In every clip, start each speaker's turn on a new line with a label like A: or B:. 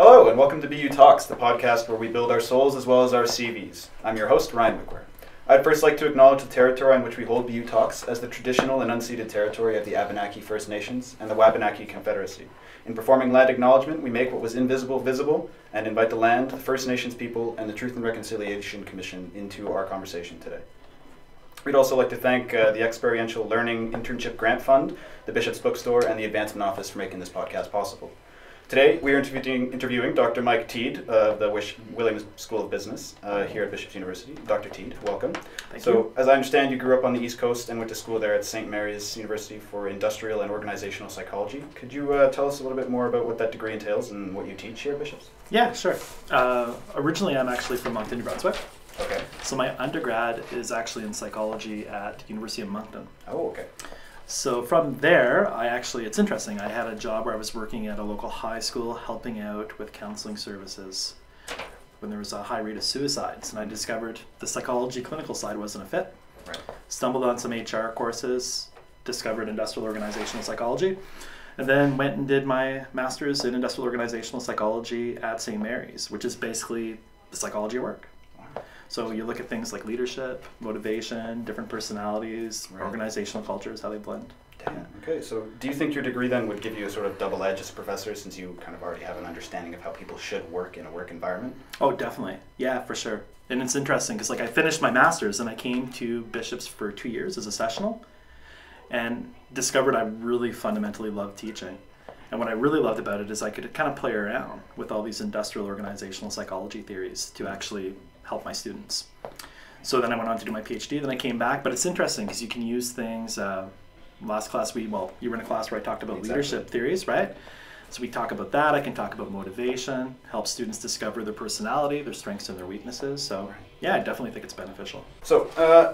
A: Hello, and welcome to BUtalks, the podcast where we build our souls as well as our CVs. I'm your host, Ryan Wickware. I'd first like to acknowledge the territory on which we hold BUtalks as the traditional and unceded territory of the Abenaki First Nations and the Wabanaki Confederacy. In performing land acknowledgement, we make what was invisible visible and invite the land, the First Nations people, and the Truth and Reconciliation Commission into our conversation today. We'd also like to thank the Experiential Learning Internship Grant Fund, the Bishop's Bookstore, and the Advancement Office for making this podcast possible. Today, we are interviewing Dr. Mike Teed of the Williams School of Business here at Bishop's University. Dr. Teed, welcome.
B: Thank you.
A: As I understand, you grew up on the East Coast and went to school there at St. Mary's University for Industrial and Organizational Psychology. Could you tell us a little bit more about what that degree entails and what you teach here at Bishop's?
B: Yeah, sure. Originally, I'm actually from Moncton, New Brunswick.
A: Okay.
B: So my undergrad is actually in psychology at University of Moncton.
A: Oh, okay.
B: So from there, it's interesting. I had a job where I was working at a local high school helping out with counseling services when there was a high rate of suicides. And I discovered the psychology clinical side wasn't a fit.
A: Right.
B: Stumbled on some HR courses, discovered industrial organizational psychology, and then went and did my master's in industrial organizational psychology at St. Mary's, which is basically the psychology of work. So you look at things like leadership, motivation, different personalities,
A: right.
B: Organizational cultures, how they blend.
A: Damn. Okay, so do you think your degree then would give you a sort of double edge as a professor since you kind of already have an understanding of how people should work in a work environment?
B: Oh, definitely. Yeah, for sure. And it's interesting because I finished my master's and I came to Bishop's for 2 years as a sessional and discovered I really fundamentally loved teaching. And what I really loved about it is I could kind of play around with all these industrial organizational psychology theories to actually help my students. So then I went on to do my PhD, then I came back, but it's interesting because you can use things, last class you were in a class where I talked about leadership theories, right? So we talk about that, I can talk about motivation, help students discover their personality, their strengths and their weaknesses, so yeah, I definitely think it's beneficial.
A: So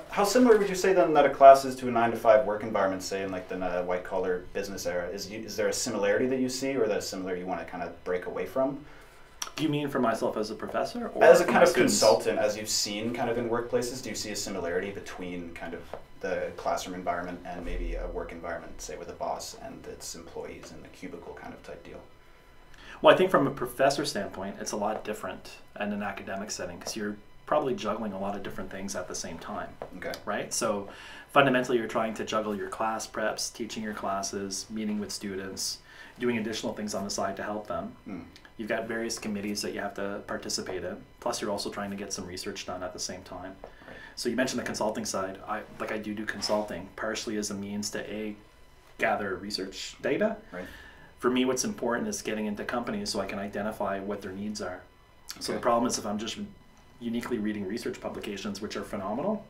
A: how similar would you say then that a class is to a 9-to-5 work environment, say in like the white collar business era? Is there a similarity that you see or that similar you want to kind of break away from?
B: Do you mean for myself as a professor? Or
A: as a kind of consultant, as you've seen kind of in workplaces, do you see a similarity between kind of the classroom environment and maybe a work environment, say with a boss and its employees in the cubicle kind of type deal?
B: Well, I think from a professor standpoint, it's a lot different in an academic setting because you're probably juggling a lot of different things at the same time.
A: Okay.
B: Right? So fundamentally, you're trying to juggle your class preps, teaching your classes, meeting with students, doing additional things on the side to help them. You've got various committees that you have to participate in. Plus, you're also trying to get some research done at the same time. Right. So you mentioned the consulting side. I do consulting partially as a means to gather research data. Right. For me, what's important is getting into companies so I can identify what their needs are. Okay. So the problem is if I'm just uniquely reading research publications, which are phenomenal,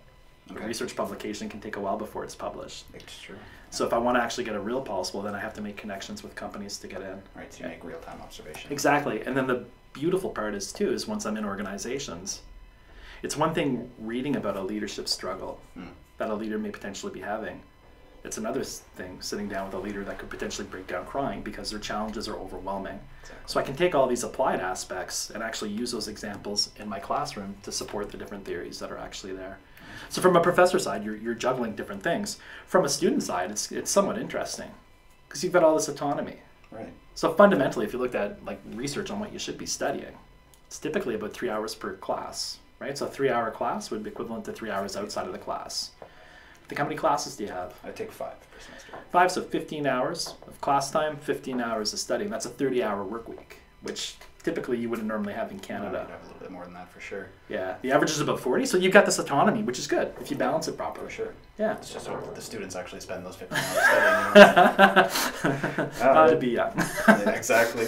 B: a research publication can take a while before it's published.
A: It's true.
B: So if I want to actually get a real pulse, well, then I have to make connections with companies to get in.
A: Right, so you make real-time observations.
B: Exactly. And then the beautiful part is once I'm in organizations, it's one thing reading about a leadership struggle that a leader may potentially be having. It's another thing sitting down with a leader that could potentially break down crying because their challenges are overwhelming. Exactly. So I can take all these applied aspects and actually use those examples in my classroom to support the different theories that are actually there. So from a professor side, you're juggling different things. From a student side, it's somewhat interesting because you've got all this autonomy.
A: Right.
B: So fundamentally, if you looked at like research on what you should be studying, it's typically about 3 hours per class, right? So a 3-hour class would be equivalent to 3 hours outside of the class. I think how many classes do you have?
A: I take 5 per semester.
B: 5, so 15 hours of class time, 15 hours of studying. That's a 30-hour work week, which typically you wouldn't normally have in Canada.
A: You'd have a little bit more than that for sure.
B: Yeah, the average is about 40, so you've got this autonomy, which is good if you balance it properly.
A: For sure.
B: Yeah.
A: It's just the students actually spend those 15 hours studying.
B: To be young.
A: Yeah, exactly.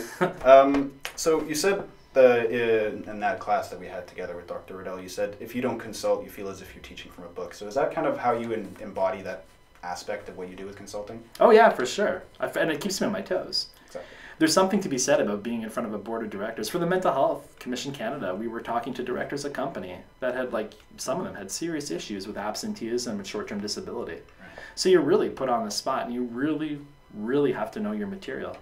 A: So you said in that class that we had together with Dr. Riddell, you said if you don't consult, you feel as if you're teaching from a book. So is that kind of how you embody that aspect of what you do with consulting?
B: Oh yeah, for sure. And it keeps me on my toes.
A: Exactly.
B: There's something to be said about being in front of a board of directors. For the Mental Health Commission Canada, we were talking to directors of company that had some of them had serious issues with absenteeism and short-term disability. Right. So you're really put on the spot and you really, really have to know your material.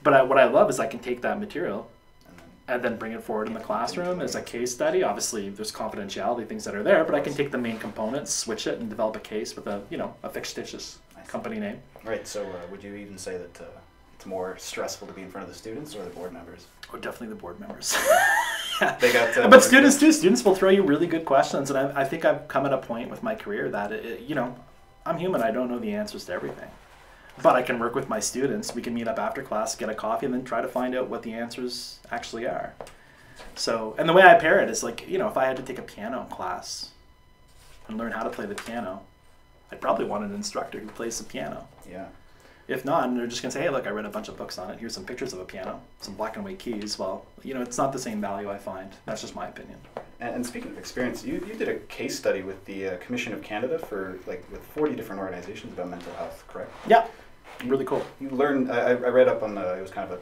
B: But what I love is I can take that material and then bring it forward in the classroom as a case study. Obviously, there's confidentiality things that are there, but I can take the main components, switch it, and develop a case with a fictitious company name.
A: Right. So would you even say that it's more stressful to be in front of the students or the board members?
B: Oh, definitely the board members.
A: They got
B: but students too. Students will throw you really good questions, and I think I've come at a point with my career that I'm human. I don't know the answers to everything, but I can work with my students. We can meet up after class, get a coffee, and then try to find out what the answers actually are. So, and the way I pair it is like, if I had to take a piano class and learn how to play the piano, I'd probably want an instructor who plays the piano.
A: Yeah.
B: If not, and they're just going to say, hey, look, I read a bunch of books on it. Here's some pictures of a piano, some black and white keys. Well, it's not the same value, I find. That's just my opinion.
A: And speaking of experience, you did a case study with the Commission of Canada with 40 different organizations about mental health, correct?
B: Yeah, really cool.
A: You learned, I read up on it was kind of a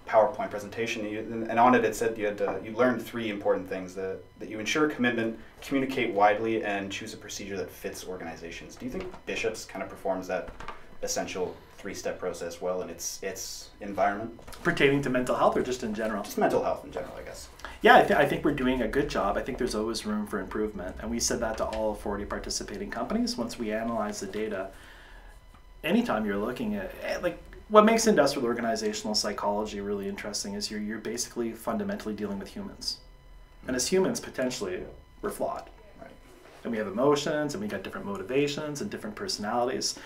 A: PowerPoint presentation, and on it said you learned 3 important things: that you ensure commitment, communicate widely, and choose a procedure that fits organizations. Do you think Bishops kind of performs that essential 3-step process well in its environment?
B: Pertaining to mental health or just in general?
A: Just mental health in general, I guess.
B: Yeah, I think we're doing a good job. I think there's always room for improvement. And we said that to all 40 participating companies once we analyze the data. Anytime you're looking at, what makes industrial organizational psychology really interesting is you're basically fundamentally dealing with humans. And as humans, potentially, we're flawed.
A: Right.
B: And we have emotions, and we got different motivations and different personalities.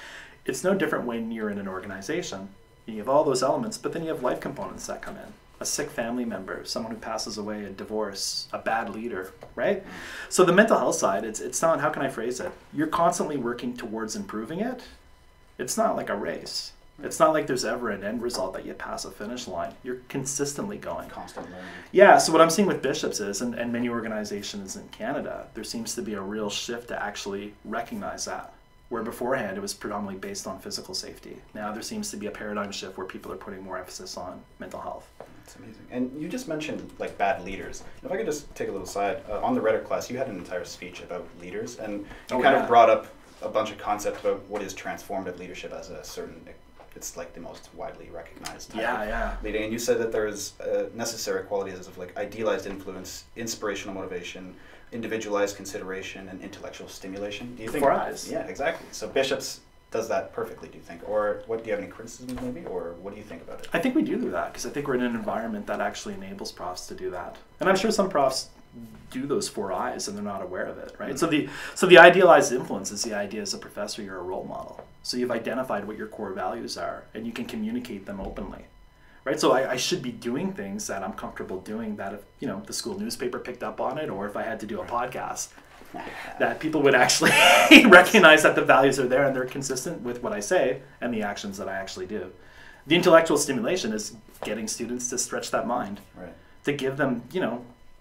B: It's no different when you're in an organization. You have all those elements, but then you have life components that come in. A sick family member, someone who passes away, a divorce, a bad leader, right? So the mental health side, it's not, how can I phrase it? You're constantly working towards improving it. It's not like a race. It's not like there's ever an end result that you pass a finish line. You're consistently going.
A: Constant learning.
B: Yeah, so what I'm seeing with Bishops is, and many organizations in Canada, there seems to be a real shift to actually recognize that. Where beforehand it was predominantly based on physical safety. Now there seems to be a paradigm shift where people are putting more emphasis on mental health.
A: That's amazing. And you just mentioned bad leaders. If I could just take a little side, on the Rhetoric class you had an entire speech about leaders, and you kind of brought up a bunch of concepts about what is transformative leadership as a certain, it's like the most widely recognized type of leading. And you said that there's necessary qualities of idealized influence, inspirational motivation, individualized consideration, and intellectual stimulation. Do you think?
B: 4 eyes.
A: Yeah, exactly. So Bishops does that perfectly, do you think? Or do you have any criticisms maybe? Or what do you think about it?
B: I think we do that because I think we're in an environment that actually enables profs to do that. And I'm sure some profs do those 4 eyes and they're not aware of it, right? Mm-hmm. So the idealized influence is the idea as a professor you're a role model. So you've identified what your core values are and you can communicate them openly. Right, so I should be doing things that I'm comfortable doing, that if the school newspaper picked up on it, or if I had to do a podcast, that people would actually recognize that the values are there and they're consistent with what I say and the actions that I actually do. The intellectual stimulation is getting students to stretch that mind,
A: right,
B: to give them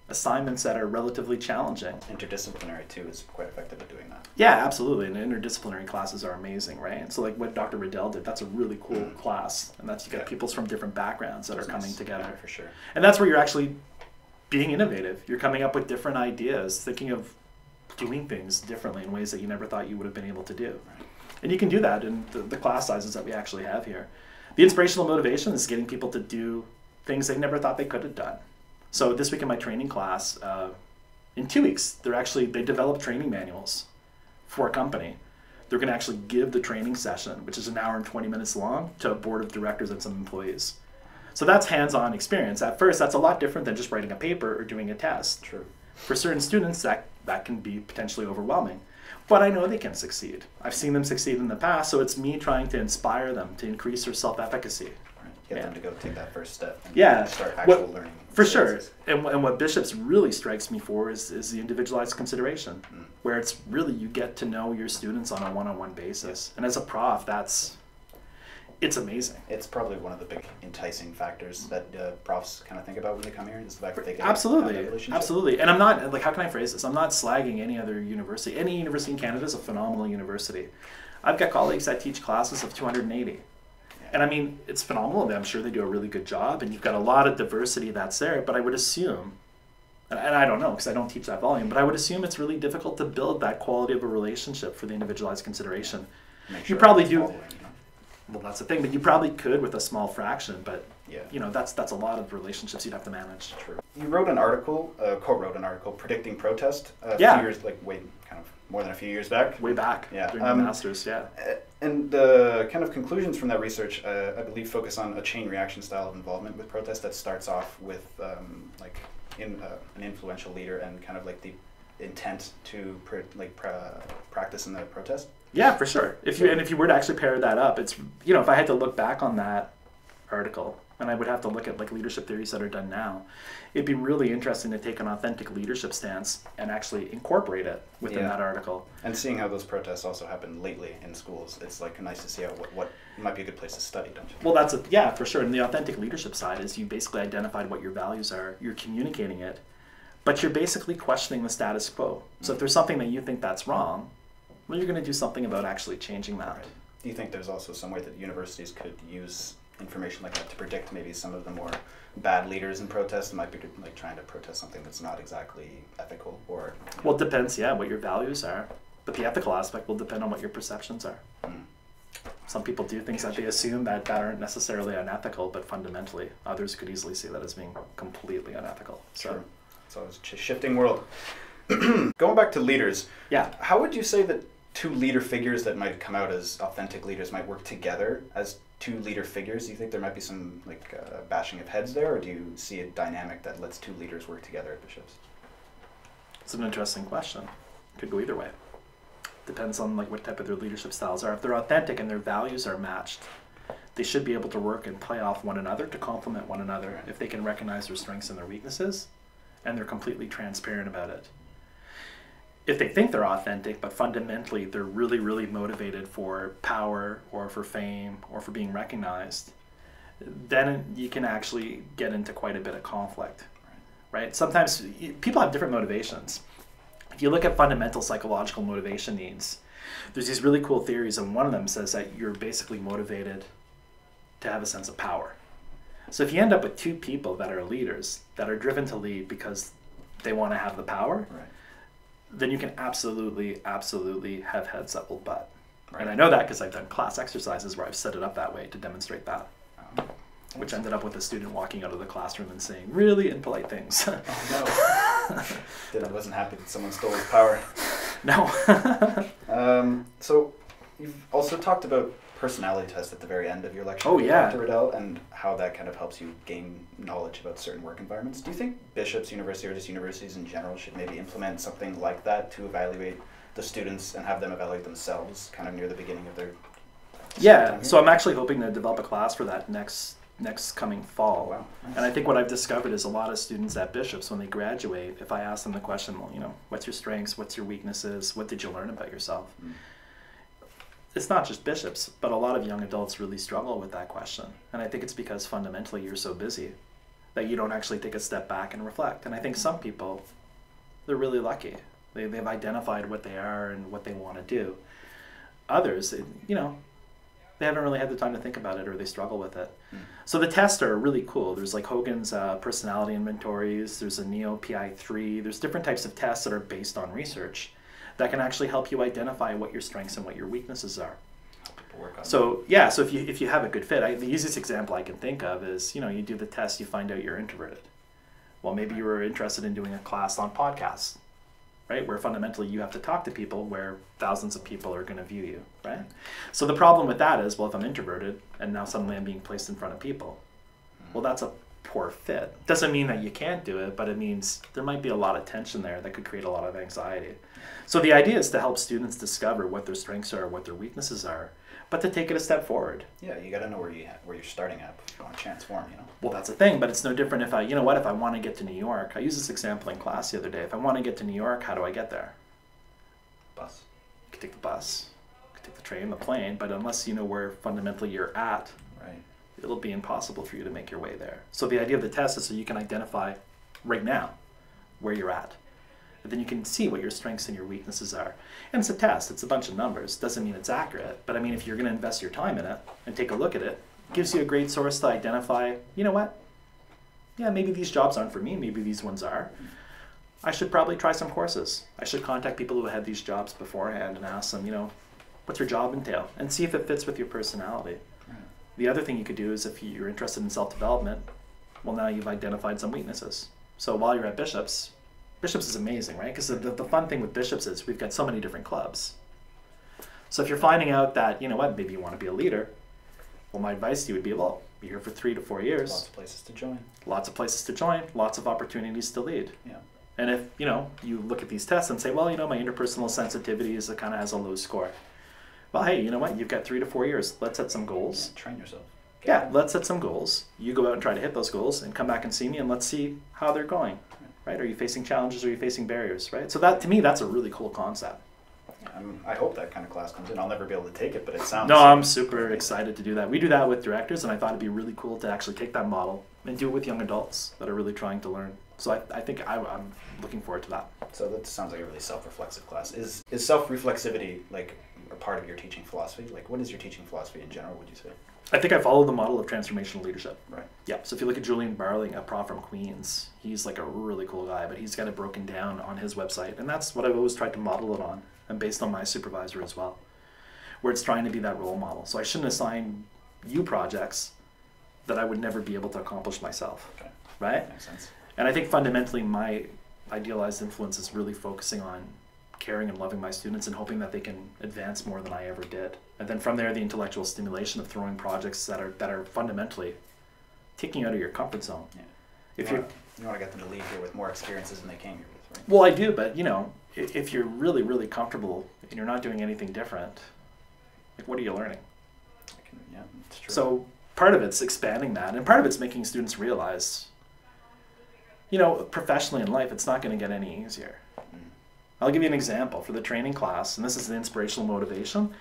B: assignments that are relatively challenging.
A: Interdisciplinary too is quite effective at doing that.
B: Yeah, absolutely. And interdisciplinary classes are amazing, right? So what Dr. Riddell did, that's a really cool class. And that's, you got people from different backgrounds that are coming together.
A: Yeah, for sure.
B: And that's where you're actually being innovative. You're coming up with different ideas, thinking of doing things differently in ways that you never thought you would have been able to do.
A: Right.
B: And you can do that in the class sizes that we actually have here. The inspirational motivation is getting people to do things they never thought they could have done. So this week in my training class, in 2 weeks, they develop training manuals for a company. They're going to actually give the training session, which is an hour and 20 minutes long, to a board of directors and some employees. So that's hands-on experience. At first, that's a lot different than just writing a paper or doing a test.
A: True.
B: For certain students, that can be potentially overwhelming. But I know they can succeed. I've seen them succeed in the past, so it's me trying to inspire them to increase their self-efficacy.
A: Get them to go take that first step and start learning.
B: For sure. And what Bishops really strikes me for is the individualized consideration, where it's really you get to know your students on a one-on-one basis. And as a prof, it's amazing.
A: It's probably one of the big enticing factors that profs kind of think about when they come here, is the fact that they get
B: Absolutely. And I'm not, how can I phrase this? I'm not slagging any other university. Any university in Canada is a phenomenal university. I've got colleagues that teach classes of 280. And I mean, it's phenomenal. I'm sure they do a really good job, and you've got a lot of diversity that's there. But I would assume, and I don't know because I don't teach that volume, but I would assume it's really difficult to build that quality of a relationship for the individualized consideration.
A: Sure
B: you probably do. Well, that's the thing, but you probably could with a small fraction, but
A: Yeah.
B: you know, that's a lot of relationships you'd have to manage.
A: True. You wrote an article, co-wrote an article predicting protest a
B: Yeah.
A: few years, like kind of more than a few years back.
B: Way back,
A: Yeah.
B: during the masters, yeah.
A: And the kind of conclusions from that research, I believe, focus on a chain reaction style of involvement with protest that starts off with an influential leader and kind of like the intent to practice in the protest.
B: Yeah, for sure. If you were to actually pair that up, it's, you know, if I had to look back on that article, and I would have to look at like leadership theories that are done now, it'd be really interesting to take an authentic leadership stance and actually incorporate it within that article.
A: And seeing how those protests also happen lately in schools, it's like nice to see how what might be a good place to study, don't you?
B: Well, for sure. And the authentic leadership side is you basically identified what your values are, you're communicating it, but you're basically questioning the status quo. So if there's something that you think that's wrong, well, you're going to do something about actually changing that.
A: Right. Do you think there's also some way that universities could use information like that to predict maybe some of the more bad leaders in protests might be like trying to protest something that's not exactly ethical? Or
B: well, it depends, what your values are, but the ethical aspect will depend on what your perceptions are. Some people do things that they assume that aren't necessarily unethical, but fundamentally others could easily see that as being completely unethical. So
A: it's always a shifting world. Going back to leaders, how would you say that two leader figures that might come out as authentic leaders might work together as two leader figures? Do you think there might be some bashing of heads there, or do you see a dynamic that lets two leaders work together at Bishops?
B: It's an interesting question. Could go either way. Depends on like what type of their leadership styles are. If they're authentic and their values are matched, they should be able to work and play off one another to complement one another if they can recognize their strengths and their weaknesses, and they're completely transparent about it. If they think they're authentic, but fundamentally they're really, really motivated for power or for fame or for being recognized, then you can actually get into quite a bit of conflict, right? Sometimes people have different motivations. If you look at fundamental psychological motivation needs, there's these really cool theories, and one of them says that you're basically motivated to have a sense of power. So if you end up with two people that are leaders, that are driven to lead because they want to have the power, then you can absolutely have heads that will butt. Right. And I know that because I've done class exercises where I've set it up that way to demonstrate that, which ended up with a student walking out of the classroom and saying really impolite things.
A: Oh no. Dylan wasn't happy that someone stole his power.
B: No.
A: So you've also talked about personality tests at the very end of your lecture, Dr. Riddell, and how that kind of helps you gain knowledge about certain work environments. Do you think Bishop's University or just universities in general should maybe implement something like that to evaluate the students and have them evaluate themselves kind of near the beginning of their
B: time here? So I'm actually hoping to develop a class for that next coming fall.
A: Wow. Nice.
B: And I think what I've discovered is a lot of students at Bishop's, when they graduate, if I ask them the question, well, you know, what's your strengths, what's your weaknesses, what did you learn about yourself? It's not just Bishops, but a lot of young adults really struggle with that question. And I think it's because fundamentally you're so busy that you don't actually take a step back and reflect. And I think some people, they're really lucky. They've identified what they are and what they want to do. Others, you know, they haven't really had the time to think about it, or they struggle with it. So the tests are really cool. There's like Hogan's personality inventories, there's a Neo PI3, there's different types of tests that are based on research that can actually help you identify what your strengths and what your weaknesses are. So if you have a good fit, the easiest example I can think of is, you know, you do the test, you find out you're introverted. Well, maybe you were interested in doing a class on podcasts, right? Where fundamentally you have to talk to people where thousands of people are going to view you, right? So the problem with that is, well, if I'm introverted and now suddenly I'm being placed in front of people, well, that's a poor fit. Doesn't mean that you can't do it, but it means there might be a lot of tension there that could create a lot of anxiety. So the idea is to help students discover what their strengths are, what their weaknesses are, but to take it a step forward. Yeah,
A: you got to know where you're starting at if you want to transform, you know.
B: Well, that's the thing, but it's no different if if I want to get to New York. I used this example in class the other day. If I want to get to New York, how do I get there?
A: Bus.
B: You can take the bus, you can take the train, the plane, but unless you know where fundamentally you're at, it'll be impossible for you to make your way there. So the idea of the test is so you can identify right now where you're at. And then you can see what your strengths and your weaknesses are. And it's a test, it's a bunch of numbers. Doesn't mean it's accurate, but I mean, if you're going to invest your time in it and take a look at it, it gives you a great source to identify, you know what? Yeah, maybe these jobs aren't for me, maybe these ones are. I should probably try some courses. I should contact people who had these jobs beforehand and ask them, you know, what's your job entail? And see if it fits with your personality. The other thing you could do is if you're interested in self-development, well, now you've identified some weaknesses. So while you're at Bishops is amazing, right? Because the fun thing with Bishops is we've got so many different clubs. So if you're finding out that, you know what, maybe you want to be a leader, well, my advice to you would be, well, be here for 3 to 4 years.
A: Lots of places to join.
B: Lots of places to join, lots of opportunities to lead.
A: Yeah.
B: And if, you know, you look at these tests and say, well, you know, my interpersonal sensitivity is kind of has a low score. Well, hey, you know what? You've got 3 to 4 years. Let's set some goals.
A: Yeah, train yourself.
B: Yeah, let's set some goals. You go out and try to hit those goals and come back and see me and let's see how they're going, right? Are you facing challenges? Are you facing barriers, right? So that, to me, that's a really cool concept.
A: I hope that kind of class comes in. I'll never be able to take it, but it sounds...
B: No, I'm super excited to do that. We do that with directors, and I thought it'd be really cool to actually take that model and do it with young adults that are really trying to learn. So I think I'm looking forward to that.
A: So that sounds like a really self-reflexive class. Is self-reflexivity like a part of your teaching philosophy? Like, what is your teaching philosophy in general, would you say?
B: I think I follow the model of transformational leadership.
A: Right.
B: Yeah. So if you look at Julian Barling, a prof from Queens, he's like a really cool guy, but he's got it broken down on his website. And that's what I've always tried to model it on, and based on my supervisor as well, where it's trying to be that role model. So I shouldn't assign you projects that I would never be able to accomplish myself.
A: Okay.
B: Right?
A: Makes sense.
B: And I think fundamentally my idealized influence is really focusing on caring and loving my students and hoping that they can advance more than I ever did. And then from there, the intellectual stimulation of throwing projects that are fundamentally taking you out of your comfort zone.
A: Yeah. You want to get them to leave here with more experiences than they came here with, right?
B: Well, I do, but you know, if you're really, really comfortable and you're not doing anything different, like what are you learning?
A: Yeah, that's true.
B: So part of it's expanding that, and part of it's making students realize, you know, professionally in life, it's not going to get any easier. I'll give you an example for the training class, and this is the inspirational motivation.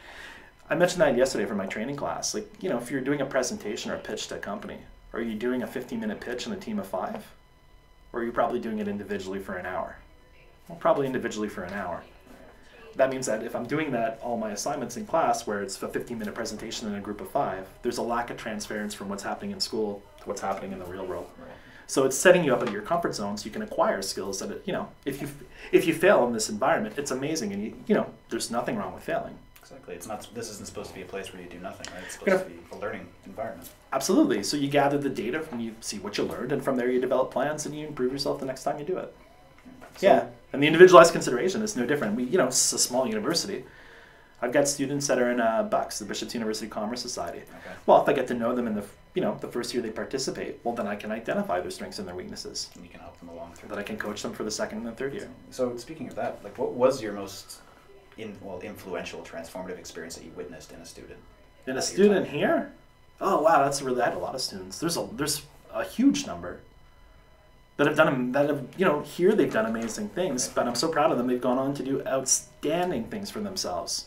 B: I mentioned that yesterday for my training class. Like, you know, if you're doing a presentation or a pitch to a company, are you doing a 15-minute pitch in a team of 5? Or are you probably doing it individually for an hour? Well, probably individually for an hour. That means that if I'm doing that, all my assignments in class, where it's a 15-minute presentation in a group of 5, there's a lack of transference from what's happening in school to what's happening in the real world. So it's setting you up out of your comfort zone so you can acquire skills that, you know, if you fail in this environment, it's amazing, and you know, there's nothing wrong with failing.
A: Exactly. This isn't supposed to be a place where you do nothing, right? It's supposed to be a learning environment.
B: Absolutely. So you gather the data and you see what you learned, and from there you develop plans and you improve yourself the next time you do it. So, yeah. And the individualized consideration is no different. You know, it's a small university. I've got students that are in BUCS, the Bishops University Commerce Society. Okay. Well, if I get to know them in the first year they participate, well, then I can identify their strengths and their weaknesses.
A: And you can help them along through.
B: That I can coach them for the second and the third year.
A: So speaking of that, like, what was your most influential, transformative experience that you witnessed in a student?
B: In a student here? Oh wow, I had a lot of students. There's a huge number that have you know, here they've done amazing things, but I'm so proud of them. They've gone on to do outstanding things for themselves.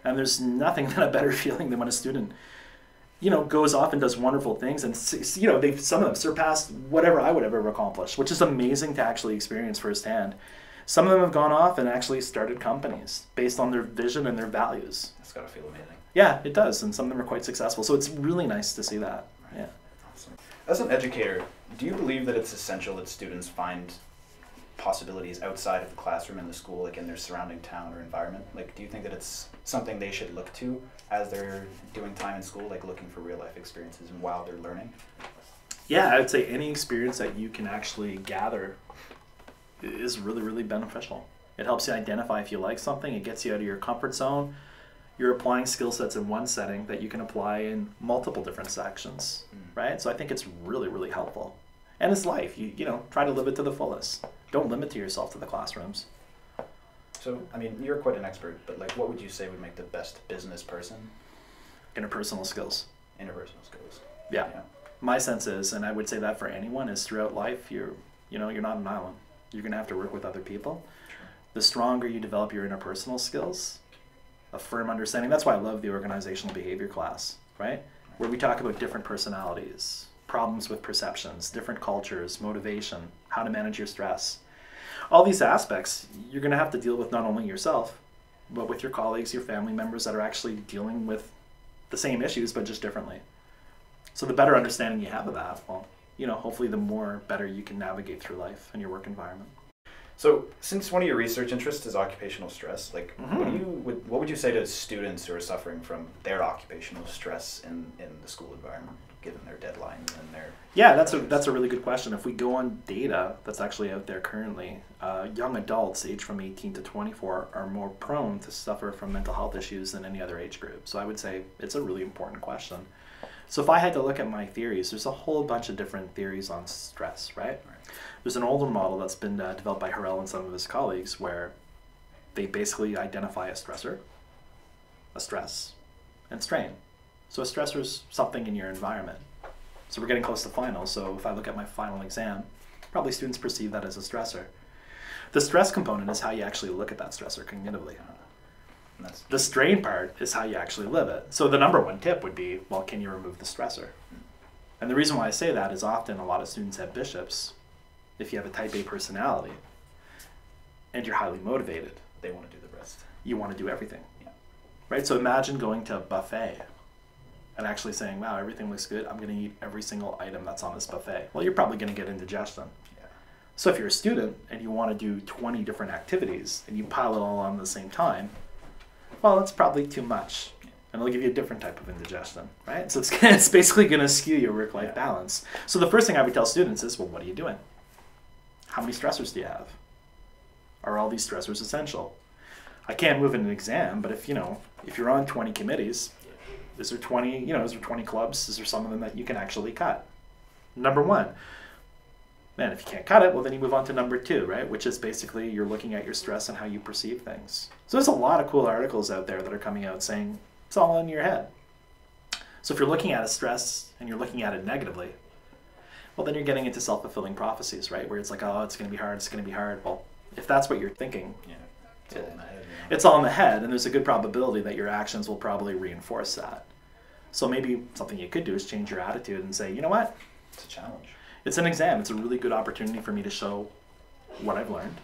B: And there's nothing than a better feeling than when a student, you know, goes off and does wonderful things, and you know, some of them surpassed whatever I would ever accomplish, which is amazing to actually experience firsthand. Some of them have gone off and actually started companies based on their vision and their values.
A: That's gotta feel amazing.
B: Yeah, it does, and some of them are quite successful. So it's really nice to see that. Right. Yeah.
A: Awesome. As an educator, do you believe that it's essential that students find possibilities outside of the classroom in the school, like in their surrounding town or environment? Like, do you think that it's something they should look to as they're doing time in school, like looking for real life experiences and while they're learning?
B: Yeah, I would say any experience that you can actually gather is really, really beneficial. It helps you identify if you like something. It gets you out of your comfort zone. You're applying skill sets in one setting that you can apply in multiple different sections, right? So I think it's really, really helpful. And it's life. You know, try to live it to the fullest. Don't limit to yourself to the classrooms.
A: So, I mean, you're quite an expert, but like, what would you say would make the best business person?
B: Interpersonal skills.
A: Interpersonal skills.
B: Yeah. My sense is, and I would say that for anyone, is throughout life, you're not an island. You're going to have to work with other people. Sure. The stronger you develop your interpersonal skills, a firm understanding. That's why I love the organizational behavior class, right? Where we talk about different personalities, problems with perceptions, different cultures, motivation, how to manage your stress. All these aspects, you're going to have to deal with not only yourself, but with your colleagues, your family members that are actually dealing with the same issues, but just differently. So the better understanding you have of that, well, you know, hopefully the more better you can navigate through life and your work environment.
A: So, since one of your research interests is occupational stress, like, what would you say to students who are suffering from their occupational stress in the school environment, given their deadlines and their...
B: Yeah, that's a really good question. If we go on data that's actually out there currently, young adults aged from 18 to 24 are more prone to suffer from mental health issues than any other age group. So I would say it's a really important question. So if I had to look at my theories, there's a whole bunch of different theories on stress, right? There's an older model that's been developed by Harrell and some of his colleagues where they basically identify a stressor, a stress, and strain. So a stressor is something in your environment. So we're getting close to finals, so if I look at my final exam, probably students perceive that as a stressor. The stress component is how you actually look at that stressor cognitively. The strain part is how you actually live it. So the number one tip would be, well, can you remove the stressor? And the reason why I say that is often a lot of students have bishops. If you have a type A personality and you're highly motivated,
A: They want to do the rest.
B: you want to do everything.
A: Yeah.
B: Right? So imagine going to a buffet and actually saying, wow, everything looks good. I'm going to eat every single item that's on this buffet. Well, you're probably going to get indigestion.
A: Yeah.
B: So if you're a student and you want to do 20 different activities and you pile it all on at the same time, well, it's probably too much. And it'll give you a different type of indigestion, right? So it's basically going to skew your work-life balance. So the first thing I would tell students is, well, what are you doing? How many stressors do you have? Are all these stressors essential? I can't move in an exam, but if you're on 20 committees, is there 20 clubs? Is there some of them that you can actually cut? Number one. Man, if you can't cut it, well, then you move on to number two, right? Which is basically you're looking at your stress and how you perceive things. So there's a lot of cool articles out there that are coming out saying it's all in your head. So if you're looking at a stress and you're looking at it negatively, well, then you're getting into self-fulfilling prophecies, right? Where it's like, oh, it's going to be hard, it's going to be hard. Well, if that's what you're thinking,
A: it's all in the head.
B: It's all in the head, and there's a good probability that your actions will probably reinforce that. So maybe something you could do is change your attitude and say, you know what?
A: It's a challenge.
B: It's an exam. It's a really good opportunity for me to show what I've learned.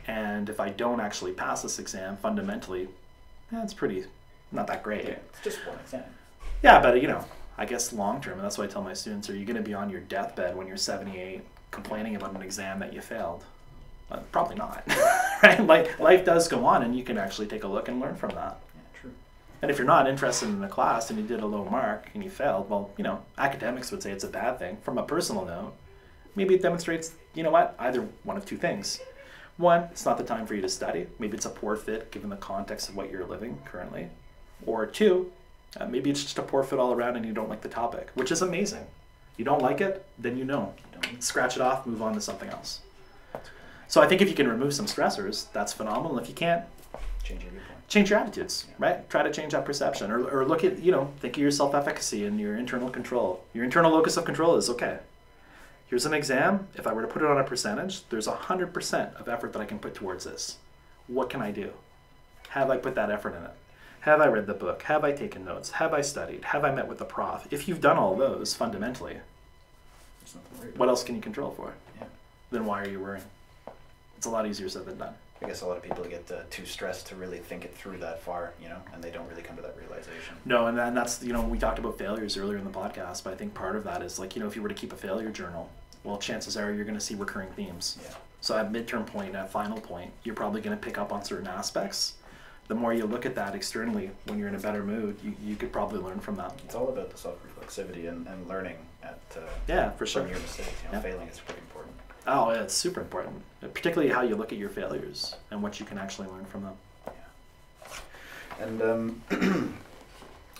B: And if I don't actually pass this exam, fundamentally, it's pretty not that great.
A: Yeah, it's just one exam.
B: Yeah, but I guess long term, and that's what I tell my students, are you going to be on your deathbed when you're 78 complaining about an exam that you failed? Probably not. Right? Like, life does go on, and you can actually take a look and learn from that.
A: Yeah, true.
B: And if you're not interested in the class and you did a low mark and you failed, well, academics would say it's a bad thing. From a personal note, maybe it demonstrates, either one of two things. One, it's not the time for you to study. Maybe it's a poor fit given the context of what you're living currently. Or two, maybe it's just a poor fit all around and you don't like the topic, which is amazing. You don't like it, then scratch it off, move on to something else. So I think if you can remove some stressors, that's phenomenal. If you can't, change your attitudes, right? Try to change that perception, or look at, think of your self-efficacy and your internal control. Your internal locus of control is, okay, here's an exam. If I were to put it on a percentage, there's 100% of effort that I can put towards this. What can I do? Have I put that effort in it? Have I read the book? Have I taken notes? Have I studied? Have I met with the prof? If you've done all those, fundamentally, what else can you control for?
A: Yeah.
B: Then why are you worrying? It's a lot easier said than done.
A: I guess a lot of people get too stressed to really think it through that far, and they don't really come to that realization.
B: No, and that's, we talked about failures earlier in the podcast, but I think part of that is like, if you were to keep a failure journal, well, chances are you're going to see recurring themes.
A: Yeah.
B: So at midterm point, at final point, you're probably going to pick up on certain aspects. The more you look at that externally, when you're in a better mood, you could probably learn from that.
A: It's all about the self-reflexivity and learning
B: for sure.
A: from your mistakes. Failing is pretty important.
B: Oh, yeah, it's super important, particularly how you look at your failures and what you can actually learn from them.
A: Yeah. And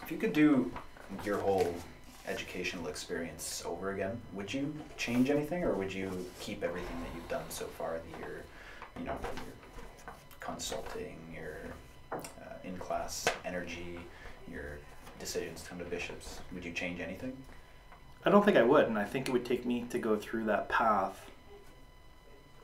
A: if you could do your whole educational experience over again, would you change anything, or would you keep everything that you've done so far? Your consulting, your in-class energy, your decisions to come to bishops. Would you change anything?
B: I don't think I would, and I think it would take me to go through that path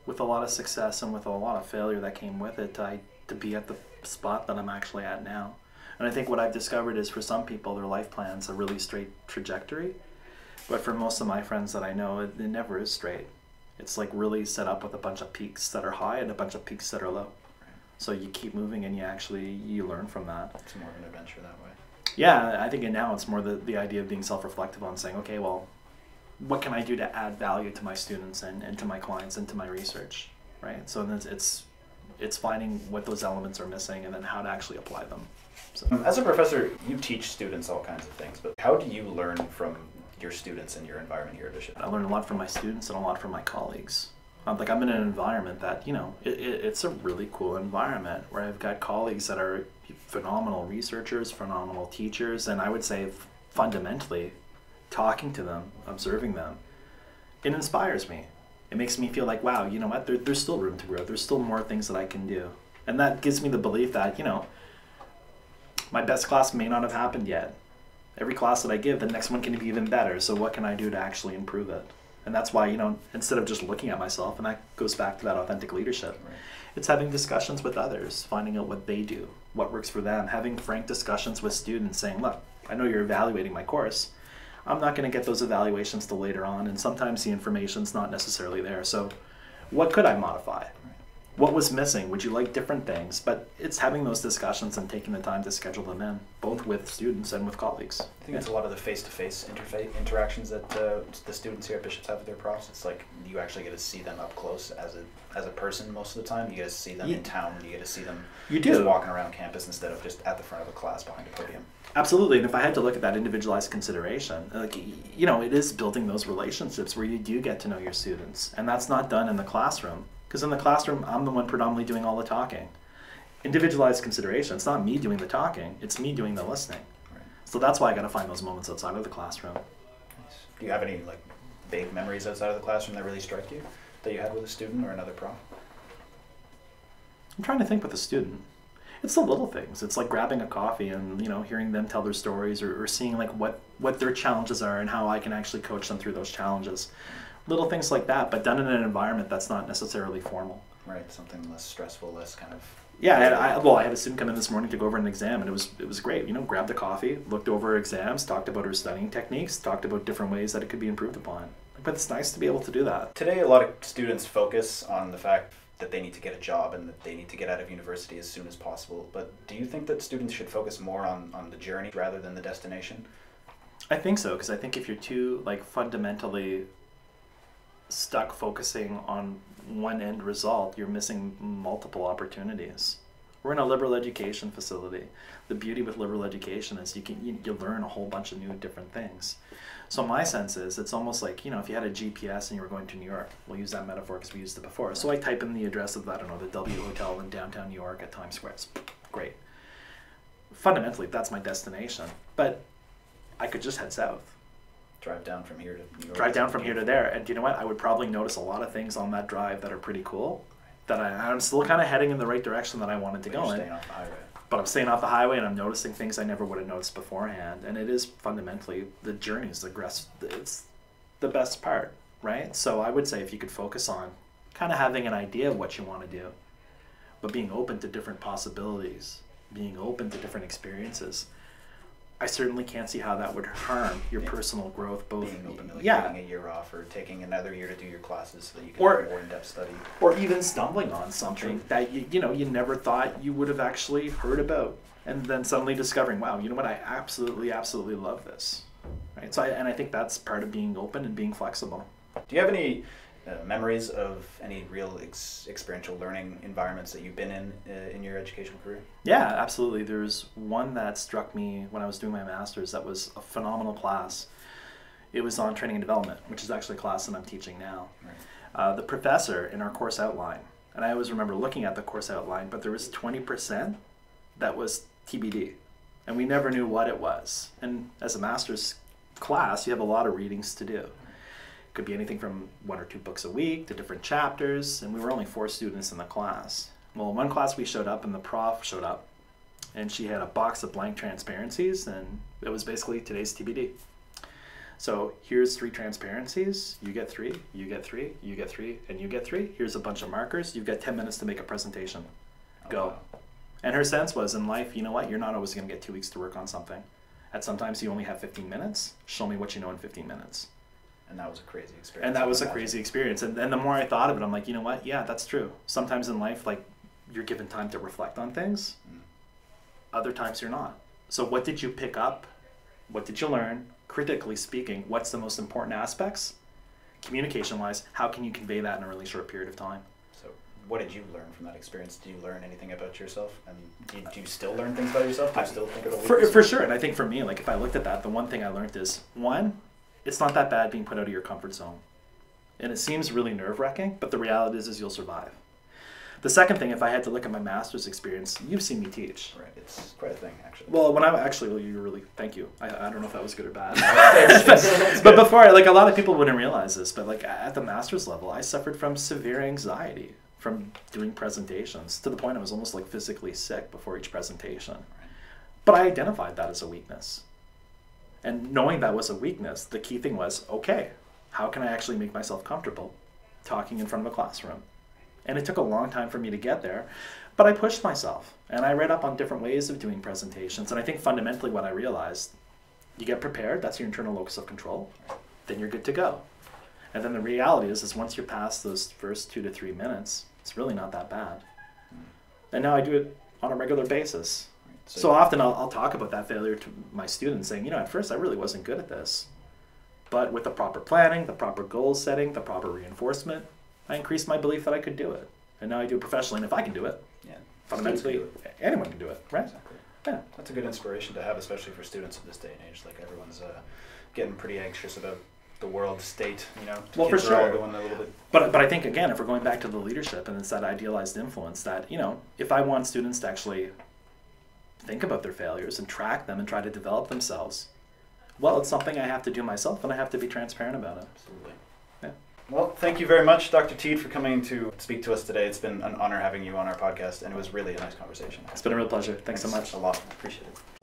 B: with a lot of success and with a lot of failure that came with it to be at the spot that I'm actually at now. And I think what I've discovered is for some people, their life plan's a really straight trajectory. But for most of my friends that I know, it never is straight. It's like really set up with a bunch of peaks that are high and a bunch of peaks that are low. Right. So you keep moving and you learn from that.
A: It's more of an adventure that way.
B: Yeah, I think now it's more the idea of being self-reflective on saying, okay, well, what can I do to add value to my students and to my clients and to my research? right? So then it's finding what those elements are missing and then how to actually apply them. So.
A: As a professor, you teach students all kinds of things, but how do you learn from your students in your environment here at Bishop?
B: I learn a lot from my students and a lot from my colleagues. Like I'm in an environment that, it's a really cool environment where I've got colleagues that are phenomenal researchers, phenomenal teachers, and I would say fundamentally talking to them, observing them, it inspires me. It makes me feel like, wow, you know what, there's still room to grow. There's still more things that I can do. And that gives me the belief that, my best class may not have happened yet. Every class that I give, the next one can be even better. So what can I do to actually improve it? And that's why, instead of just looking at myself, and that goes back to that authentic leadership, right. It's having discussions with others, finding out what they do, what works for them, having frank discussions with students saying, look, I know you're evaluating my course. I'm not going to get those evaluations till later on, and sometimes the information's not necessarily there. So what could I modify? What was missing? Would you like different things? But it's having those discussions and taking the time to schedule them in, both with students and with colleagues.
A: I think it's a lot of the face-to-face interactions that the students here at Bishops have with their profs. It's like you actually get to see them up close as a person most of the time. You get to see them in town. You get to see them just walking around campus instead of just at the front of a class behind a podium.
B: Absolutely, and if I had to look at that individualized consideration, it is building those relationships where you do get to know your students, and that's not done in the classroom. Because in the classroom, I'm the one predominantly doing all the talking. Individualized consideration, it's not me doing the talking, it's me doing the listening. Right. So that's why I got to find those moments outside of the classroom.
A: Nice. Do you have any big memories outside of the classroom that really strike you, that you had with a student or another prof?
B: I'm trying to think with a student. It's the little things. It's like grabbing a coffee and hearing them tell their stories or seeing what their challenges are and how I can actually coach them through those challenges. Little things like that, but done in an environment that's not necessarily formal.
A: Right, something less stressful, less kind of...
B: Yeah, I had a student come in this morning to go over an exam, and it was great. Grabbed a coffee, looked over her exams, talked about her studying techniques, talked about different ways that it could be improved upon. But it's nice to be able to do that.
A: Today, a lot of students focus on the fact that they need to get a job and that they need to get out of university as soon as possible. But do you think that students should focus more on the journey rather than the destination?
B: I think so, because I think if you're too fundamentally stuck focusing on one end result, you're missing multiple opportunities. We're in a liberal education facility. The beauty with liberal education is you learn a whole bunch of new different things. So my sense is it's almost like, if you had a GPS and you were going to New York, we'll use that metaphor because we used it before. So I type in the address of, the W Hotel in downtown New York at Times Square. It's great. Fundamentally, that's my destination. But I could just head south.
A: Drive down from here to New York.
B: Drive down from here to there. And you know what? I would probably notice a lot of things on that drive that are pretty cool. That I'm still kind of heading in the right direction that I wanted to go in.
A: Staying off the highway.
B: But I'm staying off the highway and I'm noticing things I never would have noticed beforehand. And it is fundamentally, the journey is it's the best part, right? So I would say if you could focus on kind of having an idea of what you want to do, but being open to different possibilities, being open to different experiences, I certainly can't see how that would harm your personal growth. Both
A: being open to taking a year off or taking another year to do your classes so that you can have more in-depth study,
B: or even stumbling on something that you never thought you would have actually heard about, and then suddenly discovering, wow, you know what, I absolutely love this, right? So I think that's part of being open and being flexible.
A: Do you have any memories of any real experiential learning environments that you've been in your educational career?
B: Yeah, absolutely. There's one that struck me when I was doing my master's that was a phenomenal class. It was on training and development, which is actually a class that I'm teaching now. Right. The professor in our course outline, and I always remember looking at the course outline, but there was 20% that was TBD, and we never knew what it was. And as a master's class, you have a lot of readings to do. Could be anything from 1 or 2 books a week to different chapters, and we were only 4 students in the class. Well, in one class we showed up and the prof showed up and she had a box of blank transparencies, and it was basically today's TBD. So here's 3 transparencies, you get 3, you get 3, you get 3, and you get 3. Here's a bunch of markers, you've got 10 minutes to make a presentation. Go. Wow. And her sense was, in life, you know what, you're not always going to get 2 weeks to work on something. At sometimes you only have 15 minutes, show me what you know in 15 minutes.
A: And that was a crazy experience.
B: And that was a crazy experience. And the more I thought of it, I'm like, you know what? Yeah, that's true. Sometimes in life, you're given time to reflect on things. Other times you're not. So what did you pick up? What did you learn? Critically speaking, what's the most important aspects? Communication-wise, how can you convey that in a really short period of time?
A: So what did you learn from that experience? Did you learn anything about yourself? And do you still learn things about yourself? Do you still think about
B: for sure. And I think for me, like if I looked at that, the one thing I learned is, one, it's not that bad being put out of your comfort zone. And it seems really nerve-wracking, but the reality is you'll survive. The second thing, if I had to look at my master's experience, you've seen me teach.
A: Right, it's quite a thing, actually.
B: Well, when thank you. I don't know if that was good or bad. But before, like a lot of people wouldn't realize this, but like at the master's level, I suffered from severe anxiety from doing presentations to the point I was almost like physically sick before each presentation. Right. But I identified that as a weakness. And knowing that was a weakness, the key thing was, okay, how can I actually make myself comfortable talking in front of a classroom? And it took a long time for me to get there, but I pushed myself and I read up on different ways of doing presentations. And I think fundamentally what I realized, you get prepared, that's your internal locus of control, then you're good to go. And then the reality is once you're past those first 2 to 3 minutes, it's really not that bad. And now I do it on a regular basis. So often I'll talk about that failure to my students saying, at first I really wasn't good at this. But with the proper planning, the proper goal setting, the proper reinforcement, I increased my belief that I could do it. And now I do it professionally, and if I can do it, fundamentally, anyone can do it, right?
A: Exactly.
B: Yeah.
A: That's a good inspiration to have, especially for students of this day and age. Like, everyone's getting pretty anxious about the world state,
B: Well,
A: kids
B: for
A: are all
B: sure.
A: going a little bit.
B: But I think, again, if we're going back to the leadership and it's that idealized influence that, if I want students to actually think about their failures and track them and try to develop themselves, well, it's something I have to do myself, and I have to be transparent about it.
A: Absolutely.
B: Yeah.
A: Well, thank you very much, Dr. Teed, for coming to speak to us today. It's been an honor having you on our podcast, and it was really a nice conversation.
B: It's been a real pleasure. Thanks so much.
A: A lot. Appreciate it.